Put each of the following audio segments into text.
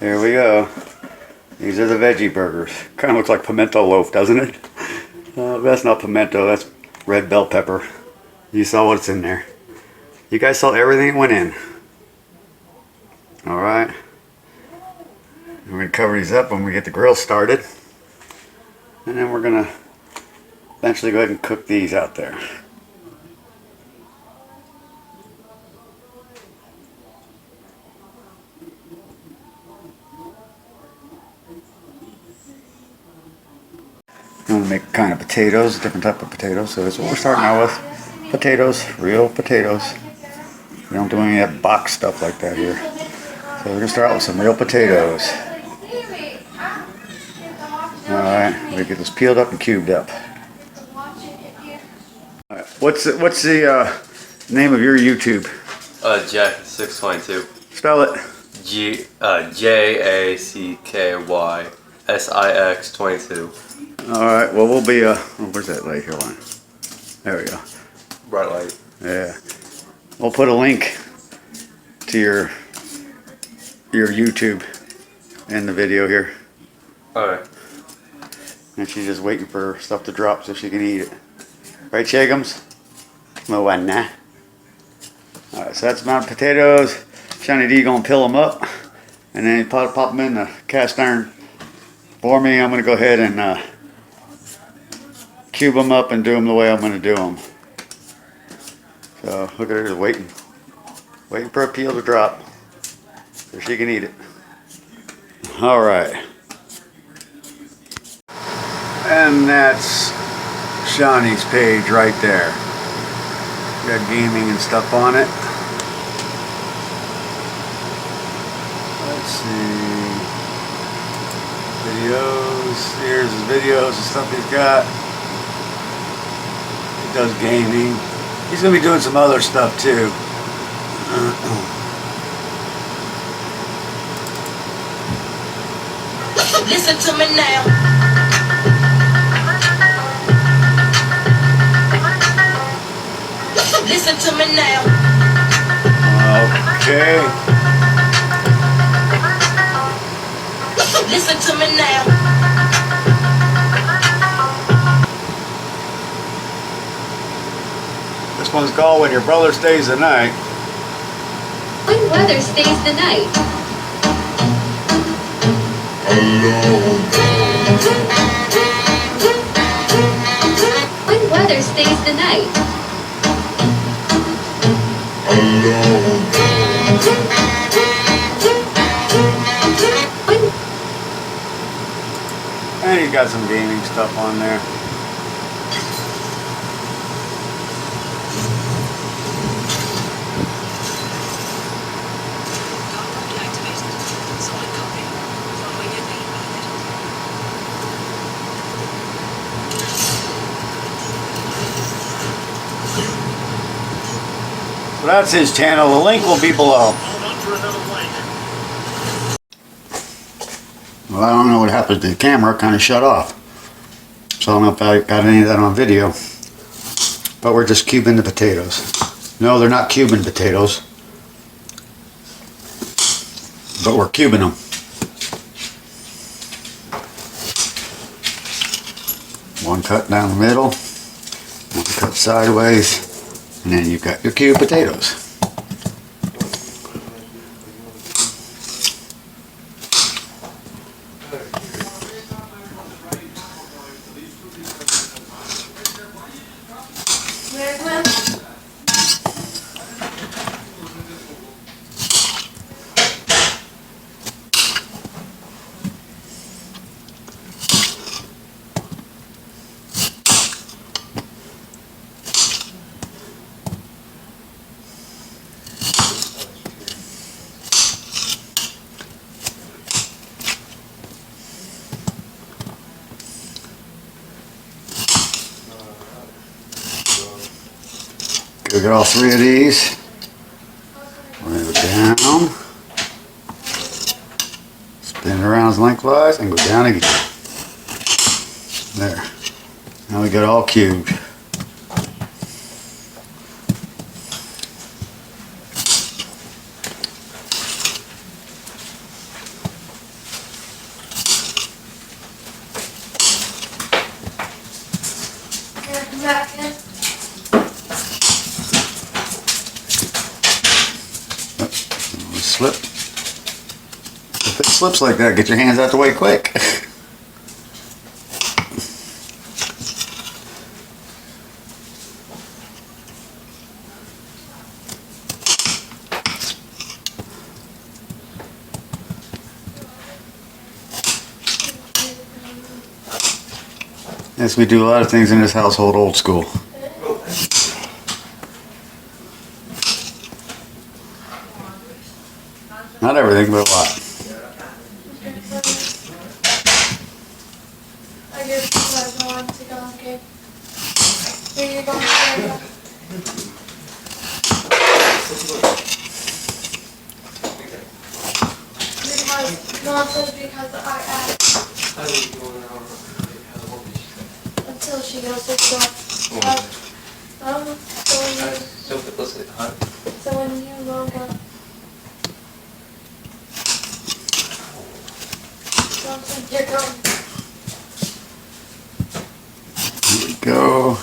Here we go. These are the veggie burgers. Kind of looks like pimento loaf, doesn't it? That's not pimento, that's red bell pepper. You saw what's in there. You guys saw everything that went in. Alright. We're going to cover these up when we get the grill started. And then we're going to eventually go ahead and cook these out there. I'm going to make kind of potatoes, a different type of potatoes. So that's what we're starting out with. Potatoes, real potatoes. We don't do any of that box stuff like that here. So we're going to start out with some real potatoes. Alright, we get this peeled up and cubed up. Right, what's the name of your YouTube? Jack622. Spell it. JACKYSIX22. Alright, well we'll be, where's that light here line? There we go. Bright light. Yeah. We'll put a link to your YouTube in the video here. Alright. And she's just waiting for stuff to drop so she can eat it. Right, Shagums? Moana. Alright, so that's the amount of potatoes. Shiny D gonna peel them up. And then pop them in the cast iron for me. I'm gonna go ahead and cube them up and do them the way I'm gonna do them. So look at her just waiting for a peel to drop so she can eat it. Alright. And that's Shawnee's page right there. Got gaming and stuff on it. Let's see. Videos. Here's his videos and stuff he's got. He does gaming. He's going to be doing some other stuff too. Listen to me now. Listen to me now. Okay. Listen to me now. This one's called When Your Brother Stays the Night. When weather stays the night. When weather stays the night. And he's got some gaming stuff on there. So that's his channel. The link will be below. Well, I don't know what happened to the camera. It kind of shut off. So I don't know if I got any of that on video. But we're just cubing the potatoes. No, they're not Cuban potatoes. But we're cubing them. One cut down the middle. One cut sideways. And then you've got your cubed potatoes. We'll get all three of these. We're going to go down, spin it around lengthwise, and go down again. There. Now we got all cubed. If it slips like that, get your hands out the way quick. Yes, we do a lot of things in this household old school. Not everything, but a lot. I give you guys one to go, okay? Here you go, Sarah. Because, no, it says because I asked. Until she goes to the door. So when you log up. You're going. Here we go.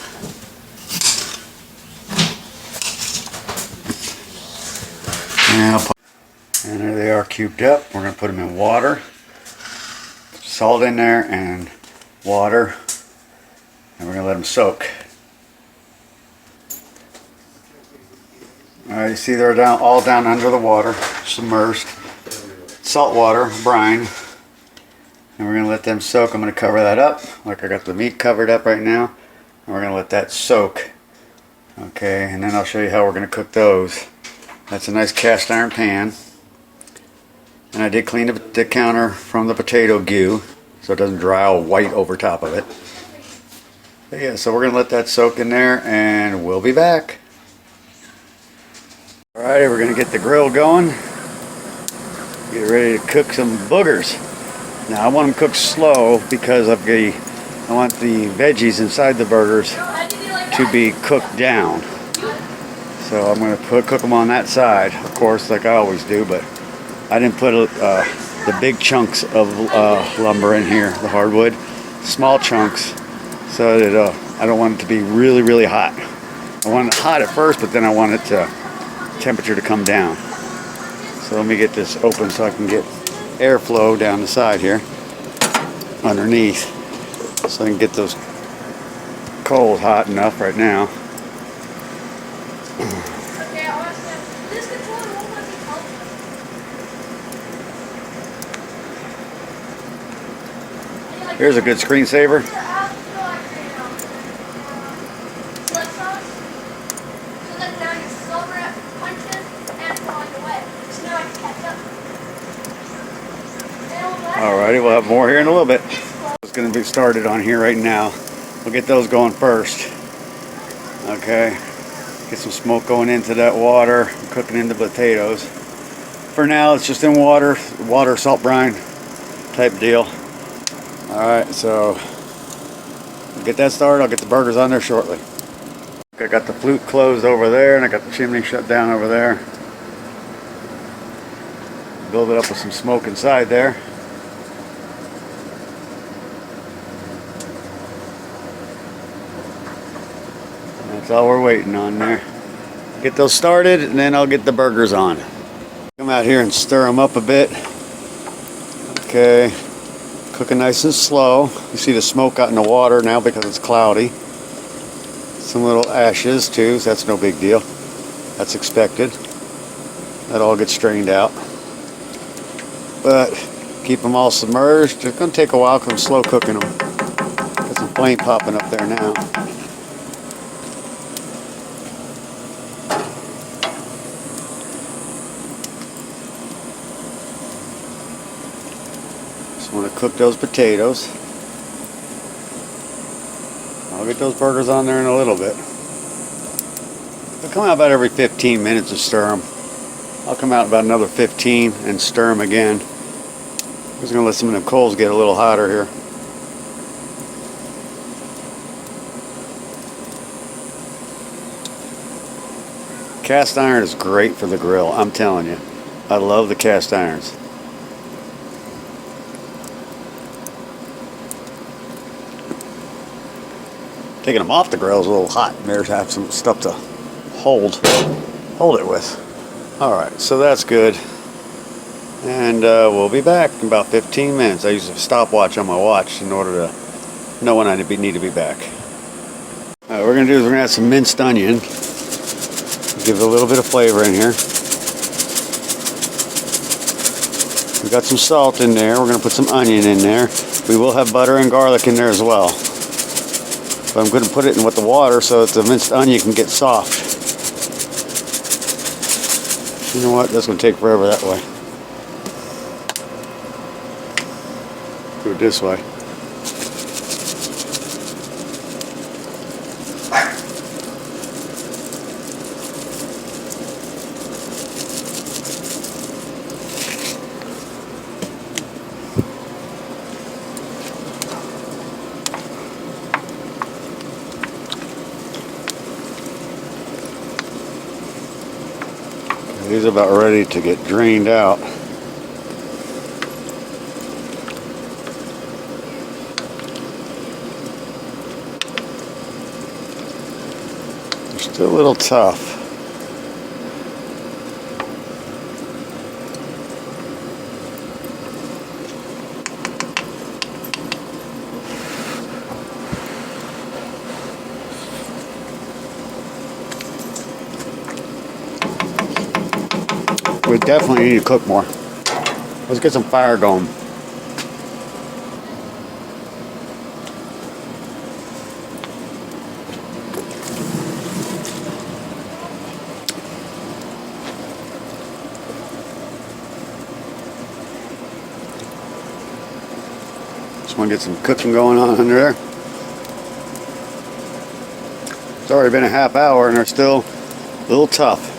And there they are cubed up. We're going to put them in water. Salt in there and water. And we're going to let them soak. Alright, you see they're down, all down under the water, submerged. Salt water, brine. And we're going to let them soak. I'm going to cover that up. Like I got the meat covered up right now. And we're going to let that soak. Okay, and then I'll show you how we're going to cook those. That's a nice cast iron pan. And I did clean the counter from the potato goo so it doesn't dry all white over top of it. But yeah, so we're going to let that soak in there and we'll be back. Alright, we're going to get the grill going. Get ready to cook some boogers. Now I want them cooked slow because of I want the veggies inside the burgers to be cooked down. So I'm going to cook them on that side, of course, like I always do, but I didn't put the big chunks of lumber in here, the hardwood, small chunks, so that I don't want it to be really, really hot. I want it hot at first, but then I want it temperature to come down. So let me get this open so I can get airflow down the side here underneath, so I can get those coals hot enough right now. Okay, I want to. This controller won't let me help. Here's a good screensaver. Alrighty, we'll have more here in a little bit. It's going to be started on here right now. We'll get those going first. Okay, get some smoke going into that water, cooking in the potatoes. For now, it's just in water, salt brine type deal. Alright, so we'll get that started. I'll get the burgers on there shortly. I got the flute closed over there, and I got the chimney shut down over there. Build it up with some smoke inside there. That's all we're waiting on there. Get those started and then I'll get the burgers on. Come out here and stir them up a bit. Okay, cooking nice and slow. You see the smoke out in the water now because it's cloudy. Some little ashes too, so that's no big deal. That's expected. That all gets strained out. But keep them all submerged. It's going to take a while because I'm slow cooking them. Got some flame popping up there now. Just want to cook those potatoes. I'll get those burgers on there in a little bit. They'll come out about every 15 minutes to stir them. I'll come out about another 15 and stir them again. I'm just going to let some of them coals get a little hotter here. Cast iron is great for the grill, I'm telling you. I love the cast irons. Taking them off the grill is a little hot. Better have some stuff to hold it with. Alright, so that's good. And we'll be back in about 15 minutes. I use a stopwatch on my watch in order to know when I need to be back. What we're going to do is we're going to add some minced onion. Give it a little bit of flavor in here. We got some salt in there. We're going to put some onion in there. We will have butter and garlic in there as well. But I'm going to put it in with the water so that the minced onion can get soft. You know what? That's going to take forever that way. Do it this way. These are about ready to get drained out. They're still a little tough. We definitely need to cook more. Let's get some fire going. Just want to get some cooking going on under there. It's already been a half hour and they're still a little tough.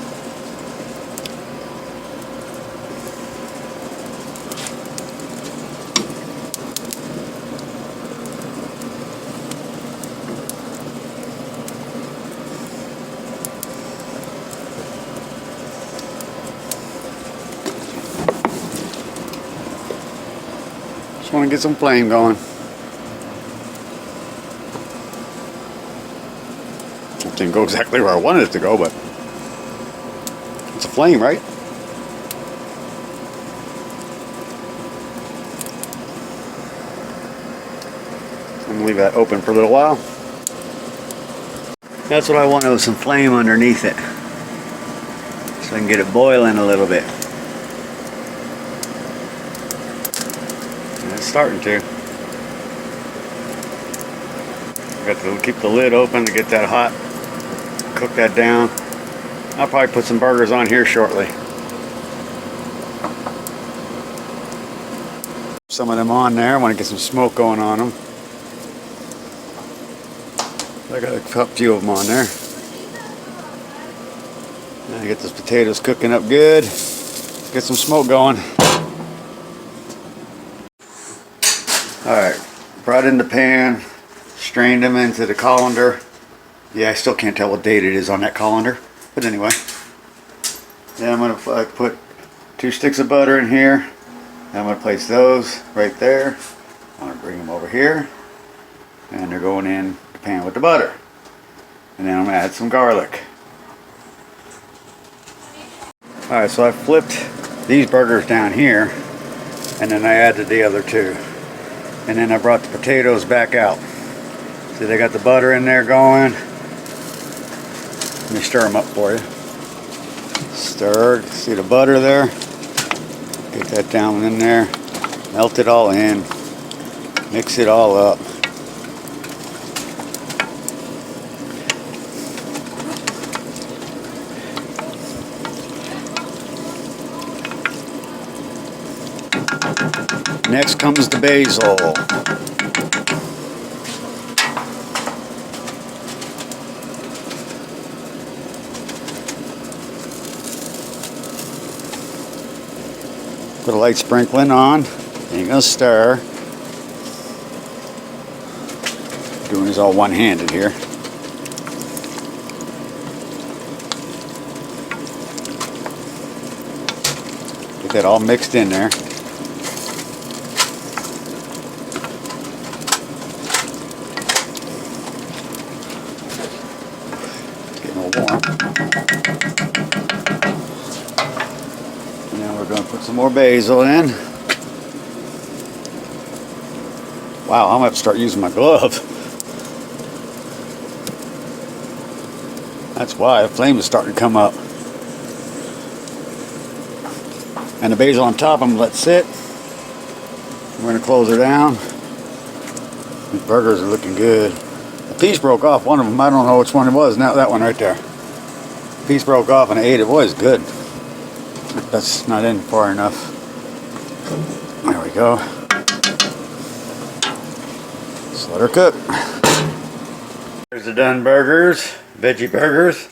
Just want to get some flame going. It didn't go exactly where I wanted it to go, but it's a flame, right? I'm going to leave that open for a little while. That's what I wanted, was some flame underneath it, so I can get it boiling a little bit. It's starting to. Got to keep the lid open to get that hot. Cook that down. I'll probably put some burgers on here shortly. Some of them on there. I want to get some smoke going on them. I got a few of them on there. Now I get those potatoes cooking up good. Get some smoke going. Alright, brought in the pan, strained them into the colander. Yeah, I still can't tell what date it is on that colander, but anyway. Then I'm going to put 2 sticks of butter in here. Then I'm going to place those right there. I'm going to bring them over here. And they're going in the pan with the butter. And then I'm going to add some garlic. Alright, so I flipped these burgers down here. And then I added the other 2. And then I brought the potatoes back out. See, they got the butter in there going. Let me stir them up for you. Stir, see the butter there? Get that down in there. Melt it all in. Mix it all up. Next comes the basil. Put a light sprinkling on. Then you're going to stir. Doing this all one-handed here. Get that all mixed in there. Warm. And now we're going to put some some more basil in. Wow, I'm gonna have to start using my glove. That's why the flame is starting to come up. And the basil on top, I'm gonna let sit. We're gonna close her down. These burgers are looking good. The piece broke off, one of them, I don't know which one it was. Now that one right there. The piece broke off and I ate it. Boy, it's good. That's not in far enough. There we go. Just let her cook. There's the done burgers, veggie burgers.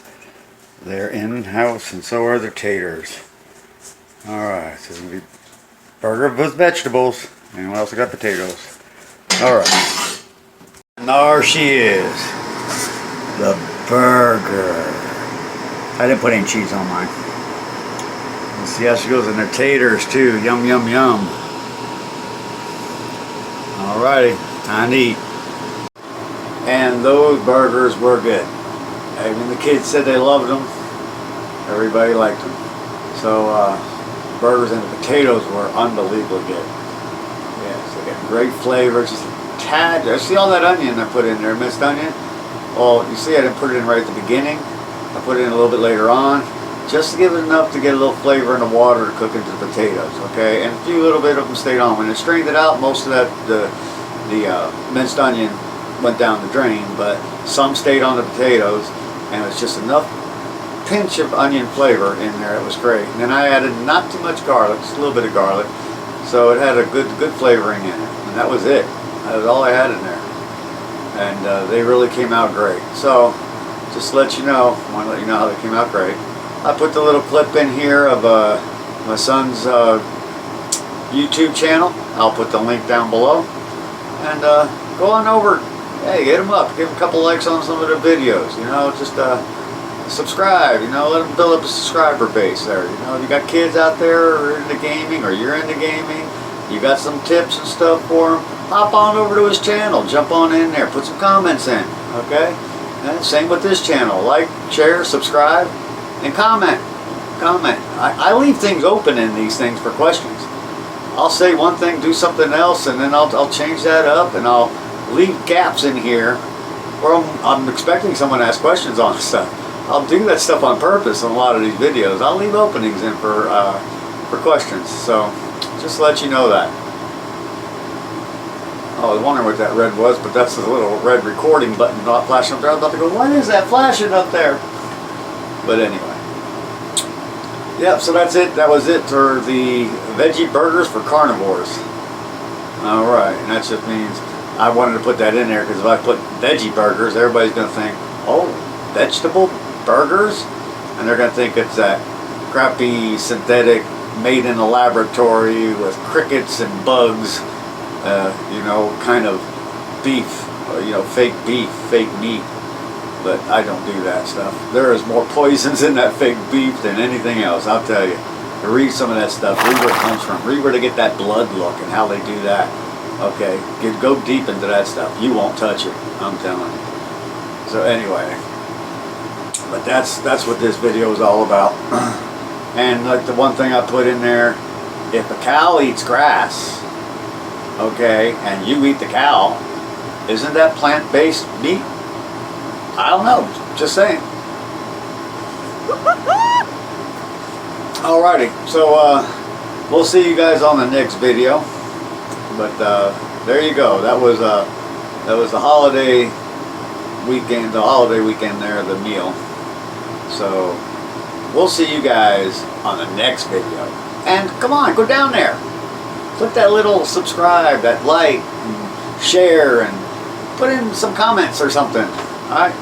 They're in-house and so are the taters. Alright, so it's going to be burger with vegetables. Anyone else got potatoes? Alright. And there she is. The burger. I didn't put any cheese on mine. And see how she goes in her taters too. Yum, yum, yum. Alrighty, time to eat. And those burgers were good. And when the kids said they loved them, everybody liked them. So, burgers and the potatoes were unbelievably good. Yes, they got great flavor. Just a tad. I see all that onion I put in there, minced onion. Well, you see I didn't put it in right at the beginning. I put it in a little bit later on, just to give it enough to get a little flavor in the water to cook into the potatoes. Okay, and a few little bit of them stayed on. When I strained it out, most of that the minced onion went down the drain, but some stayed on the potatoes, and it was just enough pinch of onion flavor in there. It was great. And then I added not too much garlic, just a little bit of garlic, so it had a good flavoring in it. And that was it. That was all I had in there, and they really came out great. So just to let you know, I want to let you know how they came out great. I put the little clip in here of my son's YouTube channel. I'll put the link down below, and go on over. Hey, hit them up. Give them a couple likes on some of the videos. You know, just subscribe. You know, let them build up a subscriber base there. You know, if you got kids out there who are into gaming, or you're into gaming, you got some tips and stuff for them, hop on over to his channel. Jump on in there. Put some comments in. Okay? And same with this channel. Like, share, subscribe, and comment. Comment. I leave things open in these things for questions. I'll say one thing, do something else, and then I'll change that up, and I'll leave gaps in here where I'm expecting someone to ask questions on stuff. I'll do that stuff on purpose in a lot of these videos. I'll leave openings in for questions. So just to let you know that. I was wondering what that red was, but that's the little red recording button not flashing up there. I was about to go, what is that flashing up there? But anyway. Yeah, so that's it. That was it for the veggie burgers for carnivores. Alright, and that just means I wanted to put that in there because if I put veggie burgers, everybody's going to think, oh, vegetable burgers? And they're going to think it's that crappy synthetic made in a laboratory with crickets and bugs, you know, kind of beef, or, you know, fake beef, fake meat. But I don't do that stuff. There is more poisons in that fake beef than anything else, I'll tell you. To read some of that stuff, read where it comes from, read where they get that blood look and how they do that. Okay, go deep into that stuff. You won't touch it, I'm telling you. So anyway, but that's what this video is all about. And like the one thing I put in there, if a cow eats grass, okay, and you eat the cow, isn't that plant-based meat? I don't know, just saying. Alrighty, so we'll see you guys on the next video. But there you go. That was the holiday weekend. The holiday weekend there, the meal. So we'll see you guys on the next video. And come on, go down there. Click that little subscribe, that like, and share, and put in some comments or something. Alright?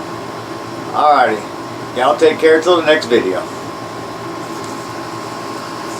Alrighty. Y'all take care till the next video.